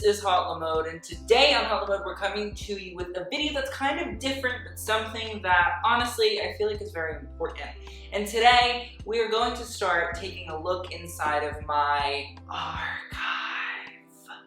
is Hot Lamode, and today on Hot Lamode we're coming to you with a video that's kind of different, but something that honestly I feel like is very important. And today we are going to start taking a look inside of my archive.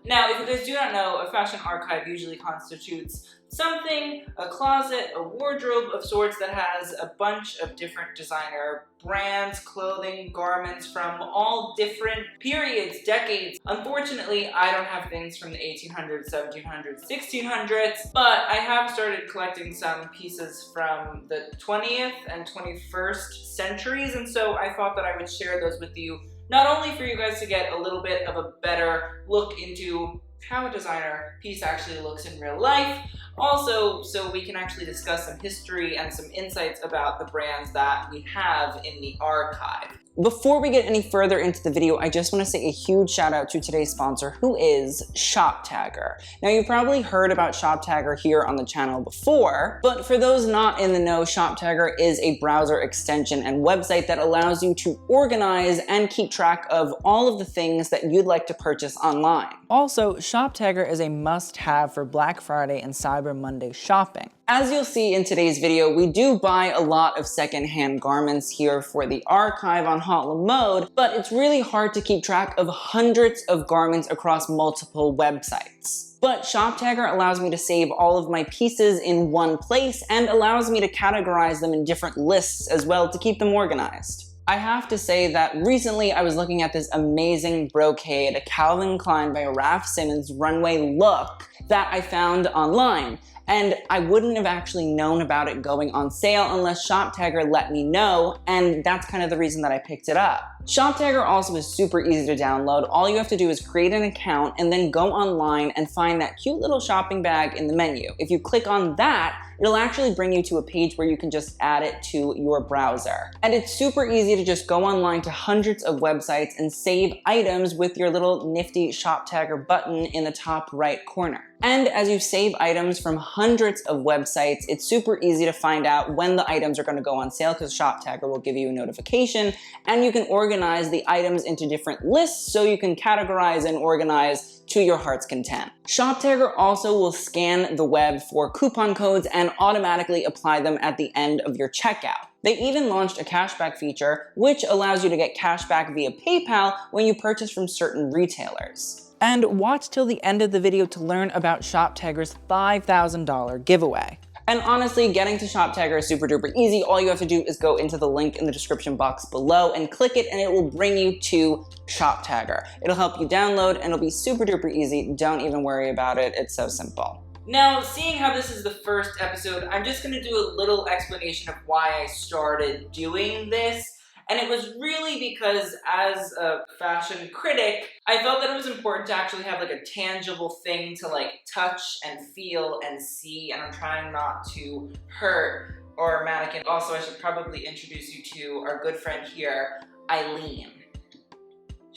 Now, if you guys do not know, a fashion archive usually constitutes something, a closet, a wardrobe of sorts that has a bunch of different designer brands, clothing, garments from all different periods, decades. Unfortunately, I don't have things from the 1800s, 1700s, 1600s, but I have started collecting some pieces from the 20th and 21st centuries, and so I thought that I would share those with you, not only for you guys to get a little bit of a better look into how a designer piece actually looks in real life, also so we can actually discuss some history and some insights about the brands that we have in the archive. Before we get any further into the video, I just want to say a huge shout out to today's sponsor, who is ShopTagger. Now, you've probably heard about ShopTagger here on the channel before, but for those not in the know, ShopTagger is a browser extension and website that allows you to organize and keep track of all of the things that you'd like to purchase online. Also, ShopTagger is a must-have for Black Friday and Cyber Monday shopping. As you'll see in today's video, we do buy a lot of secondhand garments here for the archive on Hot Lamode, but it's really hard to keep track of hundreds of garments across multiple websites. But ShopTagger allows me to save all of my pieces in one place and allows me to categorize them in different lists as well to keep them organized. I have to say that recently I was looking at this amazing brocade, a Calvin Klein by Raf Simons runway look that I found online. And I wouldn't have actually known about it going on sale unless ShopTagger let me know, and that's kind of the reason that I picked it up. ShopTagger also is super easy to download. All you have to do is create an account and then go online and find that cute little shopping bag in the menu. If you click on that, it'll actually bring you to a page where you can just add it to your browser. And it's super easy to just go online to hundreds of websites and save items with your little nifty ShopTagger button in the top right corner. And as you save items from hundreds of websites, it's super easy to find out when the items are going to go on sale because ShopTagger will give you a notification, and you can organize the items into different lists so you can categorize and organize to your heart's content. ShopTagger also will scan the web for coupon codes and automatically apply them at the end of your checkout. They even launched a cashback feature, which allows you to get cashback via PayPal when you purchase from certain retailers. And watch till the end of the video to learn about ShopTagger's $5,000 giveaway. And honestly, getting to ShopTagger is super duper easy. All you have to do is go into the link in the description box below and click it, and it will bring you to ShopTagger. It'll help you download and it'll be super duper easy. Don't even worry about it. It's so simple. Now, seeing how this is the first episode, I'm just gonna do a little explanation of why I started doing this. And it was really because as a fashion critic, I felt that it was important to actually have like a tangible thing to like touch and feel and see, and I'm trying not to hurt our mannequin. Also, I should probably introduce you to our good friend here, Eileen.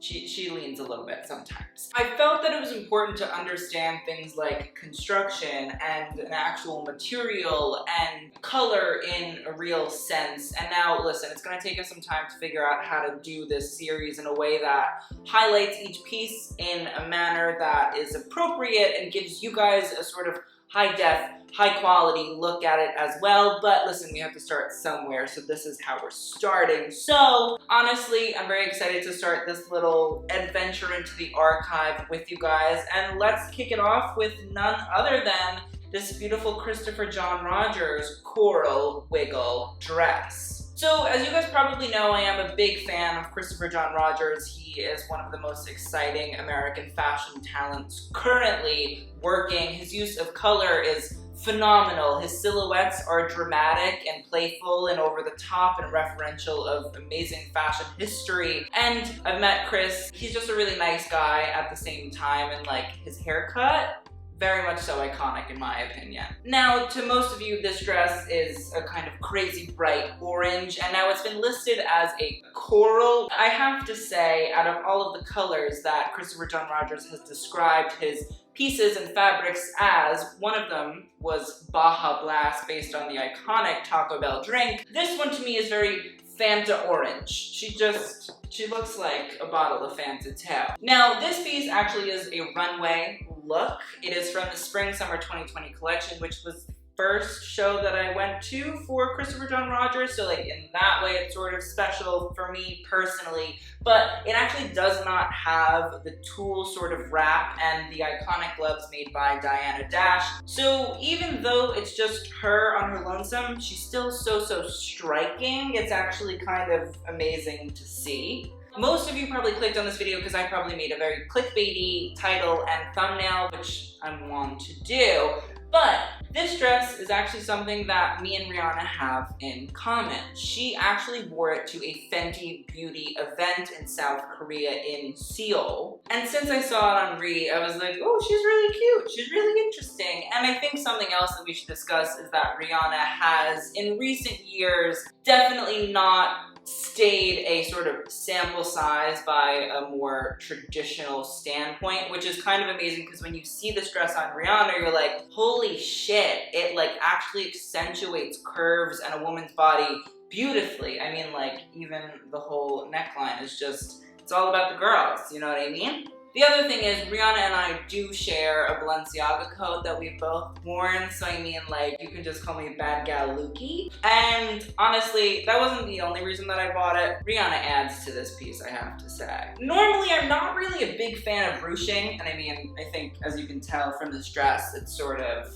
She leans a little bit sometimes. I felt that it was important to understand things like construction and an actual material and color in a real sense. And now, listen, it's gonna take us some time to figure out how to do this series in a way that highlights each piece in a manner that is appropriate and gives you guys a sort of high-def, high-quality look at it as well. But listen, we have to start somewhere, so this is how we're starting. So, honestly, I'm very excited to start this little adventure into the archive with you guys, and let's kick it off with none other than this beautiful Christopher John Rogers coral wiggle dress. So, as you guys probably know, I am a big fan of Christopher John Rogers. He is one of the most exciting American fashion talents currently working. His use of color is phenomenal. His silhouettes are dramatic and playful and over the top and referential of amazing fashion history. And I've met Chris. He's just a really nice guy at the same time, and like his haircut, very much so iconic in my opinion. Now, to most of you, this dress is a kind of crazy bright orange, and now it's been listed as a coral. I have to say, out of all of the colors that Christopher John Rogers has described his pieces and fabrics as, one of them was Baja Blast, based on the iconic Taco Bell drink. This one to me is very Fanta orange. She looks like a bottle of Fanta too. Now, this piece actually is a runway look. It is from the Spring/Summer 2020 collection, which was the first show that I went to for Christopher John Rogers, so like in that way it's sort of special for me personally, but it actually does not have the tulle sort of wrap and the iconic gloves made by Diana Dash. So even though it's just her on her lonesome, she's still so striking. It's actually kind of amazing to see. Most of you probably clicked on this video because I probably made a very clickbaity title and thumbnail, which I'm wont to do. But this dress is actually something that me and Rihanna have in common. She actually wore it to a Fenty Beauty event in South Korea in Seoul. And since I saw it on Ri, I was like, oh, she's really cute. She's really interesting. And I think something else that we should discuss is that Rihanna has, in recent years, definitely not stayed a sort of sample size by a more traditional standpoint, which is kind of amazing because when you see this dress on Rihanna, you're like, holy shit, it like actually accentuates curves and a woman's body beautifully. I mean, like, even the whole neckline is just, it's all about the girls, you know what I mean? The other thing is, Rihanna and I do share a Balenciaga coat that we've both worn, so I mean, like, you can just call me Bad Gal Lukey. And honestly, that wasn't the only reason that I bought it. Rihanna adds to this piece, I have to say. Normally, I'm not really a big fan of ruching, and I mean, I think, as you can tell from this dress, it's sort of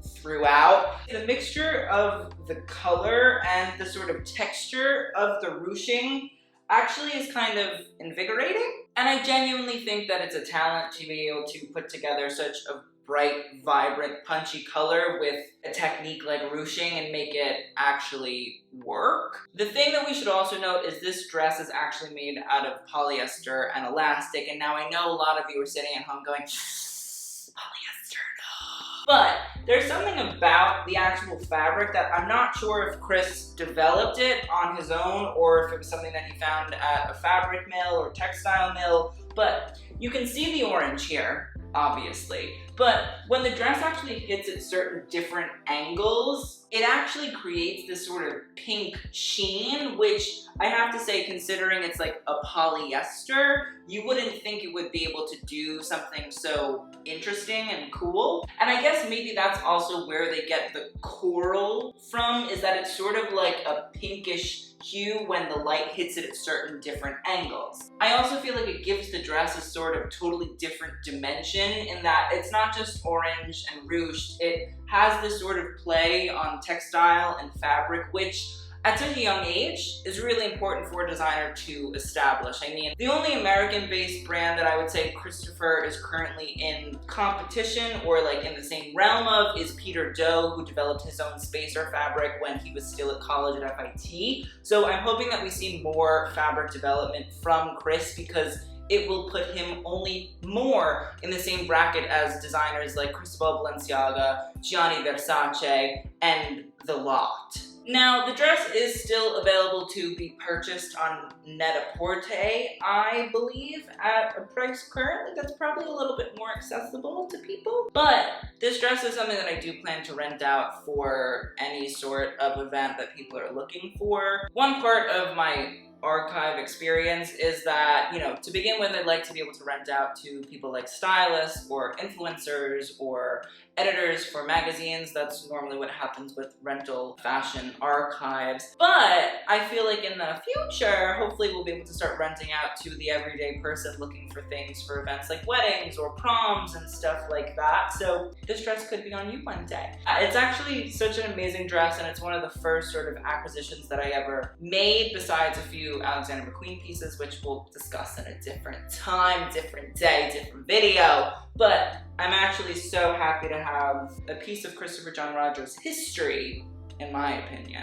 throughout. The mixture of the color and the sort of texture of the ruching actually is kind of invigorating. And I genuinely think that it's a talent to be able to put together such a bright, vibrant, punchy color with a technique like ruching and make it actually work. The thing that we should also note is this dress is actually made out of polyester and elastic, and now I know a lot of you are sitting at home going, polyester, no. But there's something about the actual fabric that I'm not sure if Chris developed it on his own or if it was something that he found at a fabric mill or textile mill, but you can see the orange here, obviously. But when the dress actually hits at certain different angles, it actually creates this sort of pink sheen, which I have to say, considering it's like a polyester, you wouldn't think it would be able to do something so interesting and cool. And I guess maybe that's also where they get the coral from, is that it's sort of like a pinkish hue when the light hits it at certain different angles. I also feel like it gives the dress a sort of totally different dimension in that it's not just orange and ruched, it has this sort of play on textile and fabric, which at such a young age is really important for a designer to establish. I mean, the only American-based brand that I would say Christopher is currently in competition or like in the same realm of is Peter Do, who developed his own spacer fabric when he was still at college at FIT. So I'm hoping that we see more fabric development from Chris because it will put him only more in the same bracket as designers like Cristobal Balenciaga, Gianni Versace, and The Lot. Now, the dress is still available to be purchased on Net-a-Porter, I believe, at a price currently that's probably a little bit more accessible to people. But this dress is something that I do plan to rent out for any sort of event that people are looking for. One part of my archive experience is that, you know, to begin with, I'd like to be able to rent out to people like stylists or influencers or editors for magazines. That's normally what happens with rental fashion archives. But I feel like in the future, hopefully we'll be able to start renting out to the everyday person looking for things for events like weddings or proms and stuff like that. So this dress could be on you one day. It's actually such an amazing dress, and it's one of the first sort of acquisitions that I ever made, besides a few Alexander McQueen pieces, which we'll discuss in a different time, different day, different video. But I'm actually so happy to have a piece of Christopher John Rogers history, in my opinion.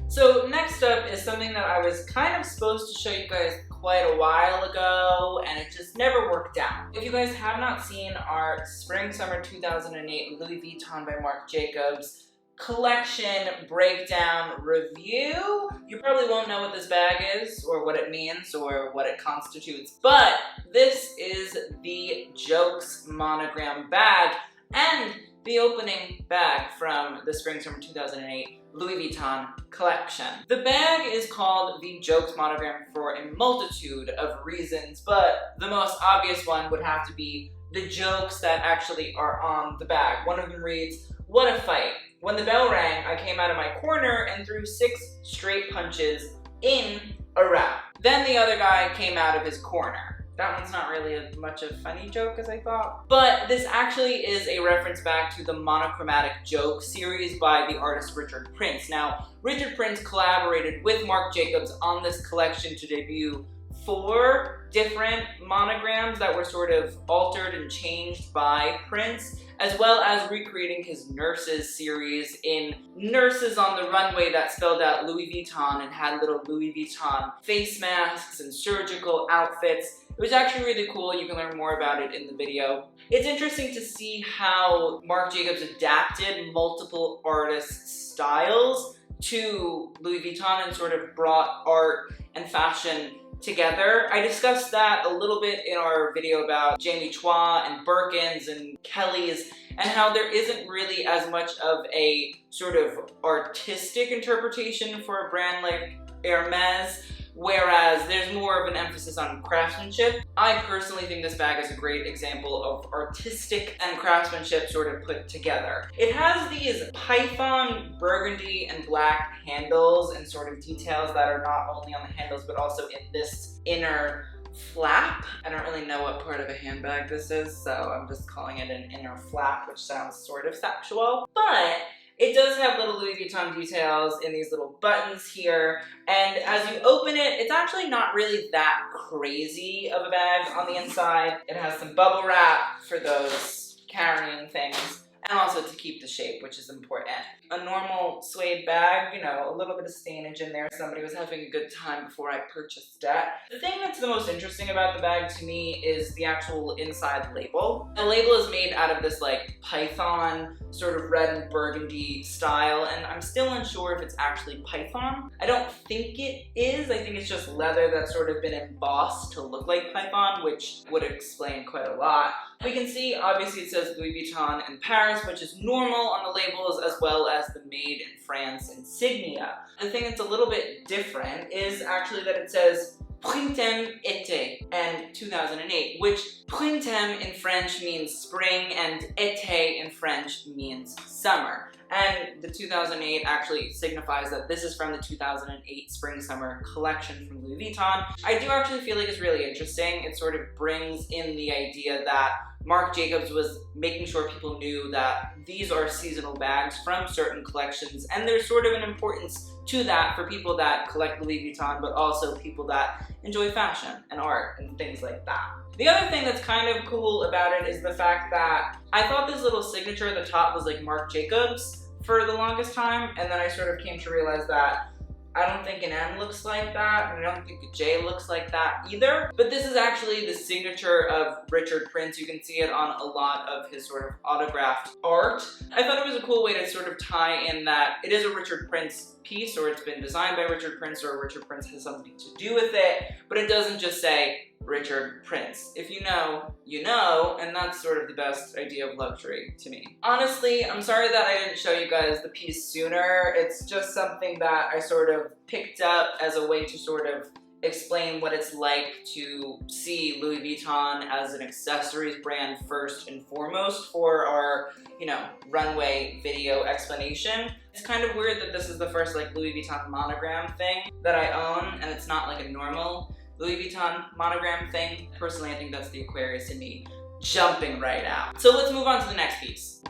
So next up is something that I was kind of supposed to show you guys quite a while ago, and it just never worked out. If you guys have not seen our Spring/Summer 2008 Louis Vuitton by Marc Jacobs collection breakdown review, you probably won't know what this bag is or what it means or what it constitutes, but this is the Jokes monogram bag. And the opening bag from the Spring/Summer 2008 Louis Vuitton collection. The bag is called the Jokes Monogram for a multitude of reasons, but the most obvious one would have to be the jokes that actually are on the bag. One of them reads, "What a fight. When the bell rang, I came out of my corner and threw 6 straight punches in a row. Then the other guy came out of his corner." That one's not really as much a funny joke as I thought. But this actually is a reference back to the Monochromatic Joke series by the artist Richard Prince. Now, Richard Prince collaborated with Marc Jacobs on this collection to debut 4 different monograms that were sort of altered and changed by Prince, as well as recreating his Nurses series in Nurses on the Runway that spelled out Louis Vuitton and had little Louis Vuitton face masks and surgical outfits. It was actually really cool. You can learn more about it in the video. It's interesting to see how Marc Jacobs adapted multiple artists' styles to Louis Vuitton and sort of brought art and fashion together. I discussed that a little bit in our video about Jamie Chua and Birkins and Kelly's, and how there isn't really as much of a sort of artistic interpretation for a brand like Hermes, whereas there's more of an emphasis on craftsmanship. I personally think this bag is a great example of artistic and craftsmanship sort of put together. It has these python, burgundy, and black handles and sort of details that are not only on the handles but also in this inner flap. I don't really know what part of a handbag this is, so I'm just calling it an inner flap, which sounds sort of sexual. But it does have little Louis Vuitton details in these little buttons here, and as you open it, it's actually not really that crazy of a bag on the inside. It has some bubble wrap for those carrying things, and also to keep the shape, which is important. A normal suede bag, you know, a little bit of stainage in there. Somebody was having a good time before I purchased it. The thing that's the most interesting about the bag to me is the actual inside label. The label is made out of this like python, sort of red and burgundy style, and I'm still unsure if it's actually python. I don't think it is. I think it's just leather that's sort of been embossed to look like python, which would explain quite a lot. We can see, obviously it says Louis Vuitton in Paris, which is normal on the labels, as well as the Made in France insignia. The thing that's a little bit different is actually that it says Printemps été and 2008, which Printemps in French means spring and été in French means summer. And the 2008 actually signifies that this is from the 2008 Spring/Summer collection from Louis Vuitton. I do actually feel like it's really interesting. It sort of brings in the idea that Marc Jacobs was making sure people knew that these are seasonal bags from certain collections, and there's sort of an importance to that for people that collect Louis Vuitton, but also people that enjoy fashion and art and things like that. The other thing that's kind of cool about it is the fact that I thought this little signature at the top was like Marc Jacobs for the longest time, and then I sort of came to realize that I don't think an M looks like that, and I don't think a J looks like that either. But this is actually the signature of Richard Prince. You can see it on a lot of his sort of autographed art. I thought it was a cool way to sort of tie in that it is a Richard Prince piece, or it's been designed by Richard Prince, or Richard Prince has something to do with it, but it doesn't just say Richard Prince. If you know, you know, and that's sort of the best idea of luxury to me. Honestly, I'm sorry that I didn't show you guys the piece sooner. It's just something that I sort of picked up as a way to sort of explain what it's like to see Louis Vuitton as an accessories brand first and foremost for our, you know, runway video explanation. It's kind of weird that this is the first like Louis Vuitton monogram thing that I own, and it's not like a normal Louis Vuitton monogram thing. Personally, I think that's the Aquarius in me jumping right out. So let's move on to the next piece.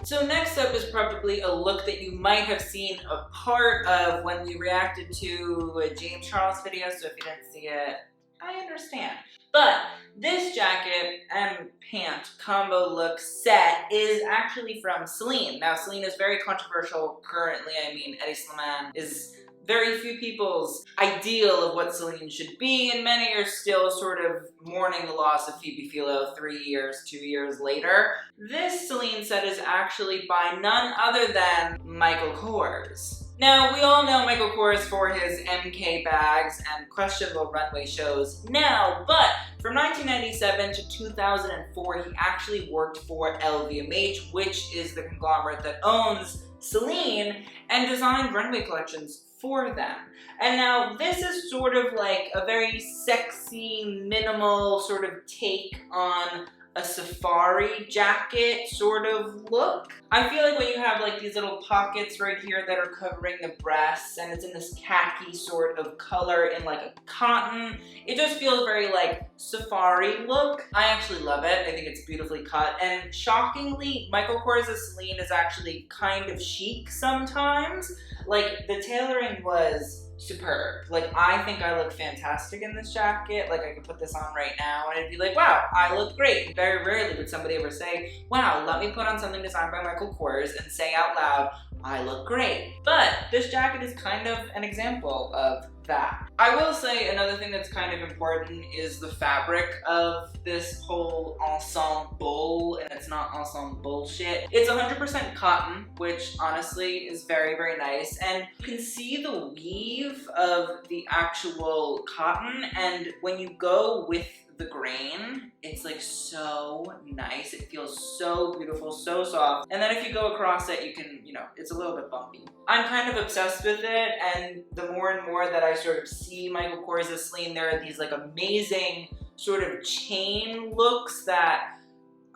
So next up is probably a look that you might have seen a part of when we reacted to a James Charles video, so if you didn't see it, I understand. But this jacket and pant combo look set is actually from Celine. Now Celine is very controversial currently. I mean, Hedi Slimane is very few people's ideal of what Celine should be, and many are still sort of mourning the loss of Phoebe Philo 2 years later. This Celine set is actually by none other than Michael Kors. Now, we all know Michael Kors for his MK bags and questionable runway shows now, but from 1997 to 2004, he actually worked for LVMH, which is the conglomerate that owns Celine, and designed runway collections for them. And now this is sort of like a very sexy, minimal sort of take on a safari jacket sort of look. I feel like when you have like these little pockets right here that are covering the breasts, and it's in this khaki sort of color in like a cotton, it just feels very like safari look. I actually love it. I think it's beautifully cut, and shockingly, Michael Kors's Celine is actually kind of chic sometimes. Like, the tailoring was superb. Like, I think I look fantastic in this jacket. Like, I could put this on right now and it'd be like, wow, I look great. Very rarely would somebody ever say, wow, let me put on something designed by Michael Kors and say out loud, I look great. But this jacket is kind of an example of that. I will say another thing that's kind of important is the fabric of this whole ensemble, and it's not ensemble bullshit. It's 100% cotton, which honestly is very, very nice. And you can see the weave of the actual cotton, and when you go with the grain, it's like so nice. It feels so beautiful, so soft. And then if you go across it, you can, you know, it's a little bit bumpy. I'm kind of obsessed with it, and the more and more that I sort of see Michael Kors's Celine, there are these like amazing sort of chain looks that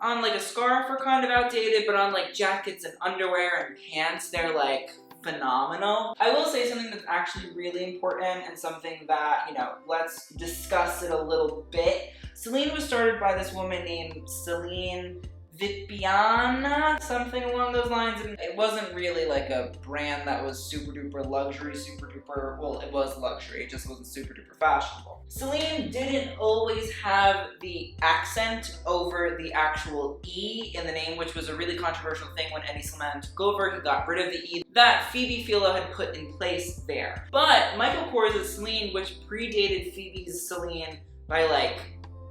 on like a scarf are kind of outdated, but on like jackets and underwear and pants, they're like phenomenal. I will say something that's actually really important and something that, you know, let's discuss it a little bit. Celine was started by this woman named Celine Vipiana, something along those lines, and it wasn't really like a brand that was super duper luxury, super duper, well, it was luxury, it just wasn't super duper fashionable. Celine didn't always have the accent over the actual E in the name, which was a really controversial thing when Eddie Slimane took over. He got rid of the E that Phoebe Philo had put in place there. But Michael Kors's Celine, which predated Phoebe's Celine by like,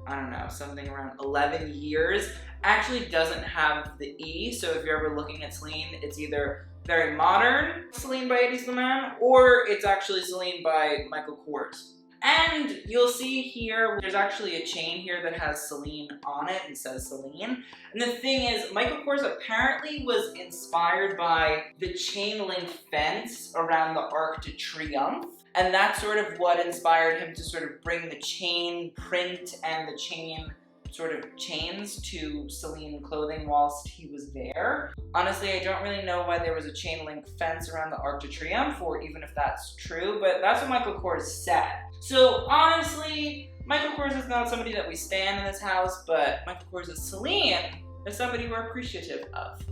I don't know, something around 11 years, actually doesn't have the E. So if you're ever looking at Celine, it's either very modern Celine by Eddie Slimane, or it's actually Celine by Michael Kors. And you'll see here, there's actually a chain here that has Celine on it and says Celine. And the thing is, Michael Kors apparently was inspired by the chain link fence around the Arc de Triomphe. And that's sort of what inspired him to sort of bring the chain print and the chain sort of chains to Celine clothing whilst he was there. Honestly, I don't really know why there was a chain link fence around the Arc de Triomphe, or even if that's true, but that's what Michael Kors said. So honestly, Michael Kors is not somebody that we stan in this house, but Michael Kors' Celine is somebody we're appreciative of.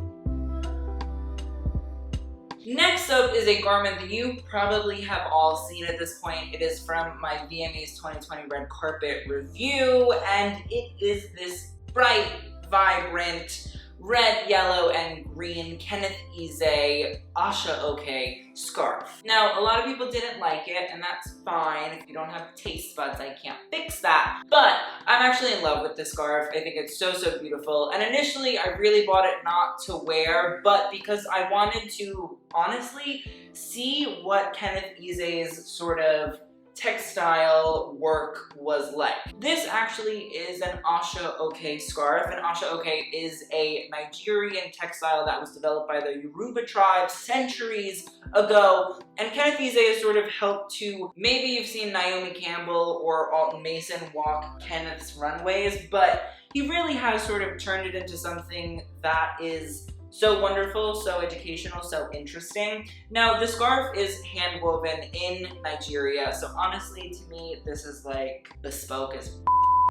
Next up is a garment that you probably have all seen at this point. It is from my VMAs 2020 red carpet review, and it is this bright, vibrant, red, yellow, and green Kenneth Ize Asha OK scarf. Now, a lot of people didn't like it, and that's fine. If you don't have taste buds, I can't fix that. But I'm actually in love with this scarf. I think it's so, so beautiful. And initially, I really bought it not to wear, but because I wanted to honestly see what Kenneth Ize's sort of textile work was like. This actually is an Asha OK scarf, and Asha OK is a Nigerian textile that was developed by the Yoruba tribe centuries ago, and Kenneth Ize has sort of helped to, maybe you've seen Naomi Campbell or Alton Mason walk Kenneth's runways, but he really has sort of turned it into something that is so wonderful, so educational, so interesting. Now, the scarf is hand woven in Nigeria, so honestly, to me, this is like bespoke as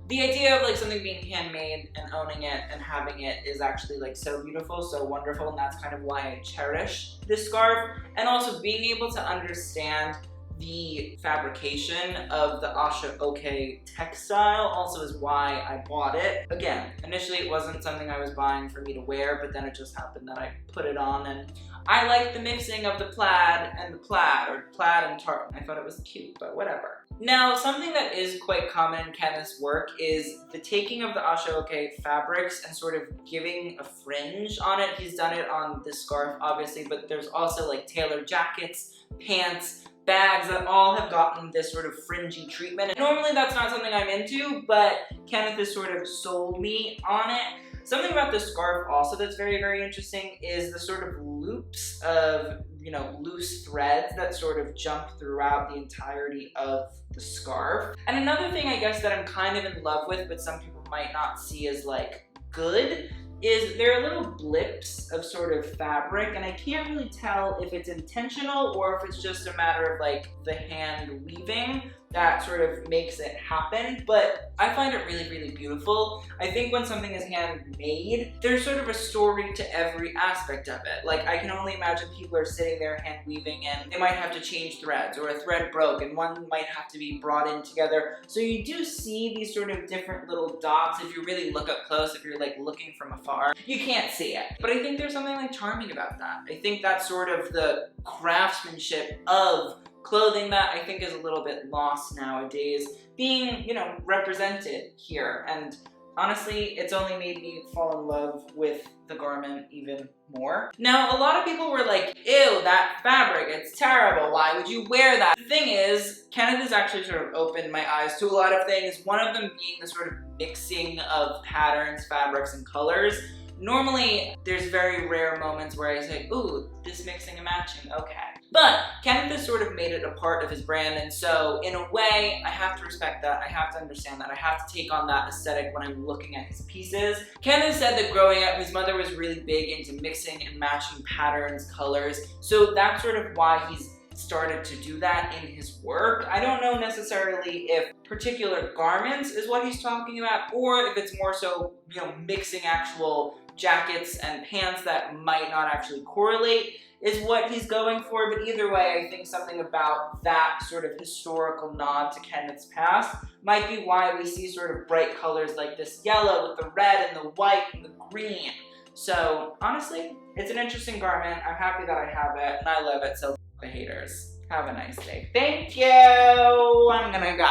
the idea of like something being handmade and owning it and having it is actually like so beautiful, so wonderful, and that's kind of why I cherish this scarf. And also being able to understand the fabrication of the Asha OK textile also is why I bought it. Again, initially it wasn't something I was buying for me to wear, but then it just happened that I put it on, and I like the mixing of the plaid and the plaid, or plaid and tartan. I thought it was cute, but whatever. Now, something that is quite common in Kenneth's work is the taking of the Asha OK fabrics and sort of giving a fringe on it. He's done it on this scarf, obviously, but there's also like tailored jackets, pants, bags that all have gotten this sort of fringy treatment. Normally that's not something I'm into, but Kenneth has sort of sold me on it. Something about the scarf also that's very, very interesting is the sort of loops of, you know, loose threads that sort of jump throughout the entirety of the scarf. And another thing I guess that I'm kind of in love with, but some people might not see as like good, is there are little blips of sort of fabric, and I can't really tell if it's intentional or if it's just a matter of like the hand weaving that sort of makes it happen, but I find it really, really beautiful. I think when something is handmade, there's sort of a story to every aspect of it. Like, I can only imagine people are sitting there hand weaving and they might have to change threads, or a thread broke and one might have to be brought in together. So you do see these sort of different little dots if you really look up close, if you're like looking from afar. You can't see it. But I think there's something like charming about that. I think that's sort of the craftsmanship of clothing that I think is a little bit lost nowadays being, you know, represented here. And honestly, it's only made me fall in love with the garment even more. Now, a lot of people were like, ew, that fabric, it's terrible. Why would you wear that? The thing is, Kenneth has actually sort of opened my eyes to a lot of things. One of them being the sort of mixing of patterns, fabrics, and colors. Normally, there's very rare moments where I say, ooh, this mixing and matching, okay. But Kenneth has sort of made it a part of his brand, and so in a way, I have to respect that, I have to understand that, I have to take on that aesthetic when I'm looking at his pieces. Kenneth said that growing up, his mother was really big into mixing and matching patterns, colors, so that's sort of why he's started to do that in his work. I don't know necessarily if particular garments is what he's talking about, or if it's more so, you know, mixing actual jackets and pants that might not actually correlate is what he's going for, but either way, I think something about that sort of historical nod to Kenneth's past might be why we see sort of bright colors like this yellow with the red and the white and the green. So honestly, it's an interesting garment. I'm happy that I have it, and I love it, so the haters. Have a nice day. Thank you! I'm gonna go.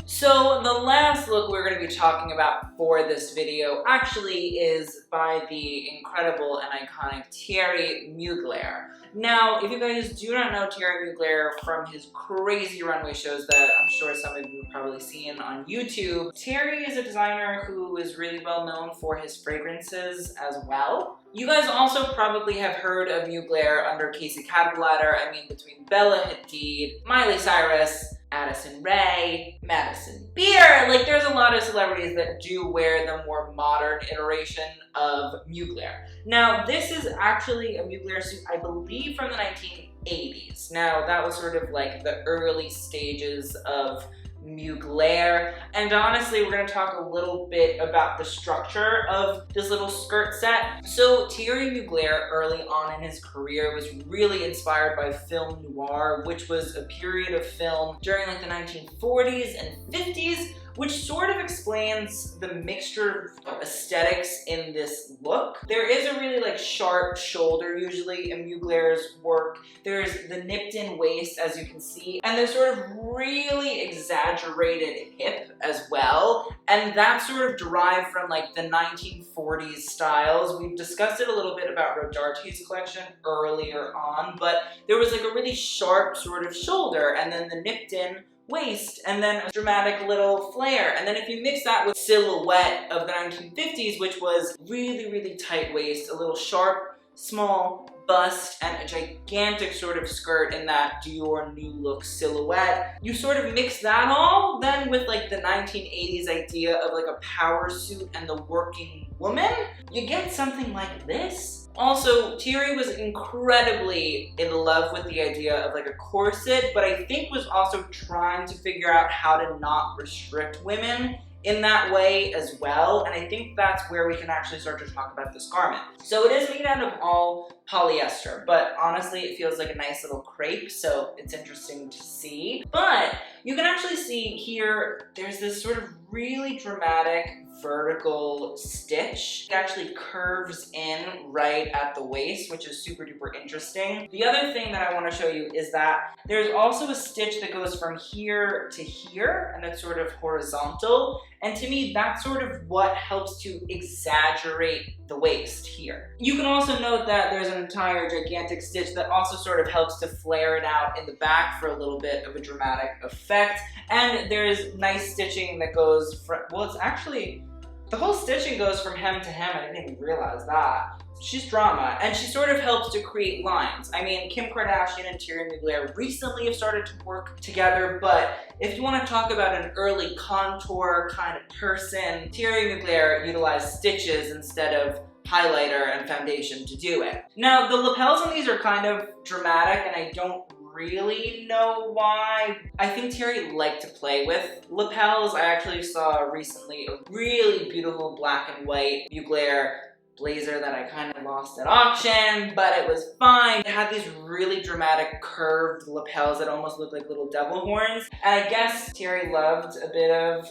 So the last look we're going to be talking about for this video actually is by the incredible and iconic Thierry Mugler. Now, if you guys do not know Thierry Mugler from his crazy runway shows that I'm sure some of you have probably seen on YouTube, Thierry is a designer who is really well known for his fragrances as well. You guys also probably have heard of Mugler under Casey Cadwallader. I mean, between Bella Hadid, Miley Cyrus, Addison Rae, Madison Beer. Like, there's a lot of celebrities that do wear the more modern iteration of Mugler. Now, this is actually a Mugler suit, I believe, from the 1980s. Now, that was sort of like the early stages of Mugler, and honestly, we're going to talk a little bit about the structure of this little skirt set. So Thierry Mugler, early on in his career, was really inspired by film noir, which was a period of film during like the 1940s and 50s, which sort of explains the mixture of aesthetics in this look. There is a really like sharp shoulder usually in Mugler's work. There's the nipped in waist, as you can see, and there's sort of really exaggerated hip as well. And that's sort of derived from like the 1940s styles. We've discussed it a little bit about Rodarte's collection earlier on, but there was like a really sharp sort of shoulder and then the nipped in waist, and then a dramatic little flare. And then if you mix that with silhouette of the 1950s, which was really, really tight waist, a little sharp, small bust, and a gigantic sort of skirt in that Dior New Look silhouette. You sort of mix that all then with like the 1980s idea of like a power suit and the working woman, you get something like this. Also, Thierry was incredibly in love with the idea of like a corset, but I think was also trying to figure out how to not restrict women in that way as well, and I think that's where we can actually start to talk about this garment. So it is made out of all polyester, but honestly it feels like a nice little crepe, so it's interesting to see. But you can actually see here there's this sort of really dramatic, vertical stitch. It actually curves in right at the waist, which is super duper interesting. The other thing that I want to show you is that there's also a stitch that goes from here to here, and it's sort of horizontal. And to me, that's sort of what helps to exaggerate the waist here. You can also note that there's an entire gigantic stitch that also sort of helps to flare it out in the back for a little bit of a dramatic effect. And there's nice stitching that goes from, well, it's actually, the whole stitching goes from hem to hem. I didn't even realize that. She's drama, and she sort of helps to create lines. I mean, Kim Kardashian and Thierry Mugler recently have started to work together, but if you want to talk about an early contour kind of person, Thierry Mugler utilized stitches instead of highlighter and foundation to do it. Now, the lapels on these are kind of dramatic, and I don't really know why. I think Thierry liked to play with lapels. I actually saw recently a really beautiful black and white Mugler blazer that I kind of lost at auction, but it was fine. It had these really dramatic curved lapels that almost looked like little devil horns, and I guess Thierry loved a bit of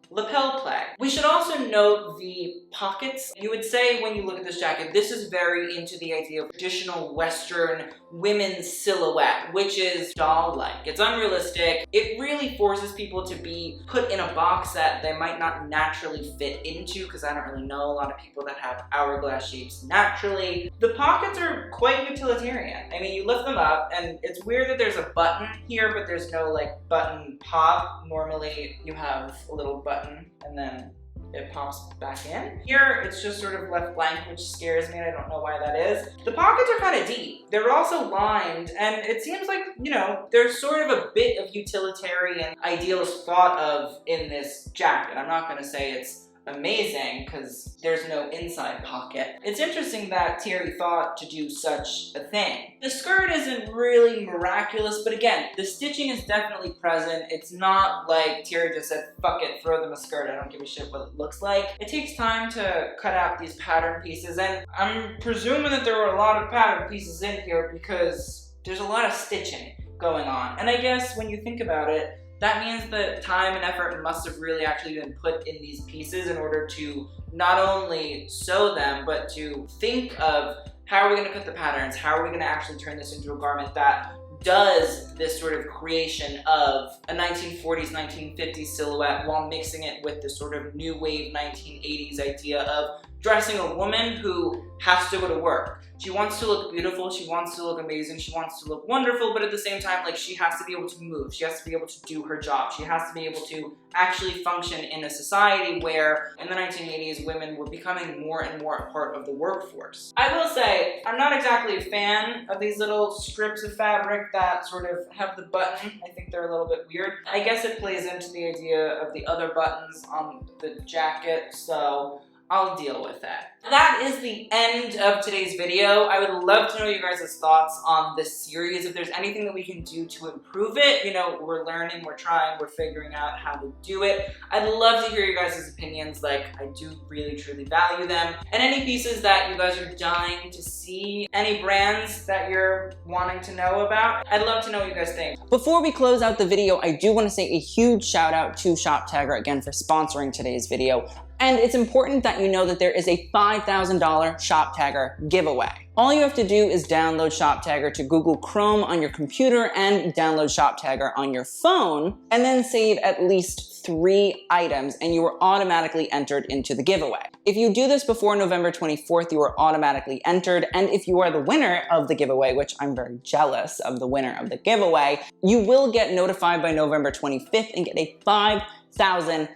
lapel play. We should also note the pockets. You would say when you look at this jacket, this is very into the idea of traditional Western women's silhouette, which is doll-like. It's unrealistic. It really forces people to be put in a box that they might not naturally fit into, because I don't really know a lot of people that have hourglass shapes naturally. The pockets are quite utilitarian. I mean, you lift them up, and it's weird that there's a button here, but there's no like button pop. Normally you have a little button and then it pops back in. Here, it's just sort of left blank, which scares me, and I don't know why that is. The pockets are kind of deep. They're also lined, and it seems like, you know, there's sort of a bit of utilitarian ideals thought of in this jacket. I'm not gonna say it's amazing, because there's no inside pocket. It's interesting that Thierry thought to do such a thing. The skirt isn't really miraculous, but again, the stitching is definitely present. It's not like Thierry just said, fuck it, throw them a skirt, I don't give a shit what it looks like. It takes time to cut out these pattern pieces, and I'm presuming that there were a lot of pattern pieces in here because there's a lot of stitching going on. And I guess when you think about it, that means that time and effort must have really actually been put in these pieces in order to not only sew them, but to think of how are we going to cut the patterns, how are we going to actually turn this into a garment that does this sort of creation of a 1940s, 1950s silhouette while mixing it with this sort of new wave 1980s idea of dressing a woman who has to go to work. She wants to look beautiful, she wants to look amazing, she wants to look wonderful, but at the same time, like, she has to be able to move, she has to be able to do her job, she has to be able to actually function in a society where in the 1980s women were becoming more and more a part of the workforce. I will say, I'm not exactly a fan of these little strips of fabric that sort of have the button. I think they're a little bit weird. I guess it plays into the idea of the other buttons on the jacket, so I'll deal with that. That is the end of today's video. I would love to know you guys' thoughts on this series. If there's anything that we can do to improve it, you know, we're learning, we're trying, we're figuring out how to do it. I'd love to hear your guys' opinions. Like, I do really truly value them. And any pieces that you guys are dying to see, any brands that you're wanting to know about, I'd love to know what you guys think. Before we close out the video, I do want to say a huge shout out to Shoptagger again for sponsoring today's video. And it's important that you know that there is a $5,000 Shoptagger giveaway. All you have to do is download Shoptagger to Google Chrome on your computer and download Shoptagger on your phone, and then save at least 3 items, and you are automatically entered into the giveaway. If you do this before November 24th, you are automatically entered, and if you are the winner of the giveaway, which I'm very jealous of the winner of the giveaway, you will get notified by November 25th and get a $5,000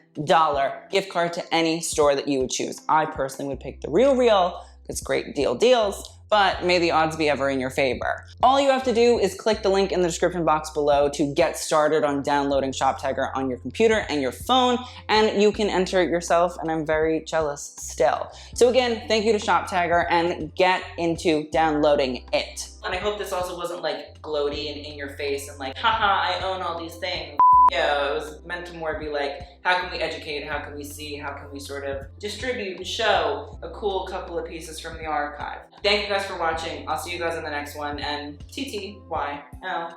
gift card to any store that you would choose. I personally would pick The RealReal, because great deals, but may the odds be ever in your favor. All you have to do is click the link in the description box below to get started on downloading Shoptagger on your computer and your phone, and you can enter it yourself, and I'm very jealous still. So again, thank you to Shoptagger, and get into downloading it. And I hope this also wasn't like gloaty and in your face and like, haha, I own all these things. Yeah, it was meant to more be like, how can we educate, how can we see, how can we sort of distribute and show a cool couple of pieces from the archive. Thank you guys for watching. I'll see you guys in the next one, and TTYL.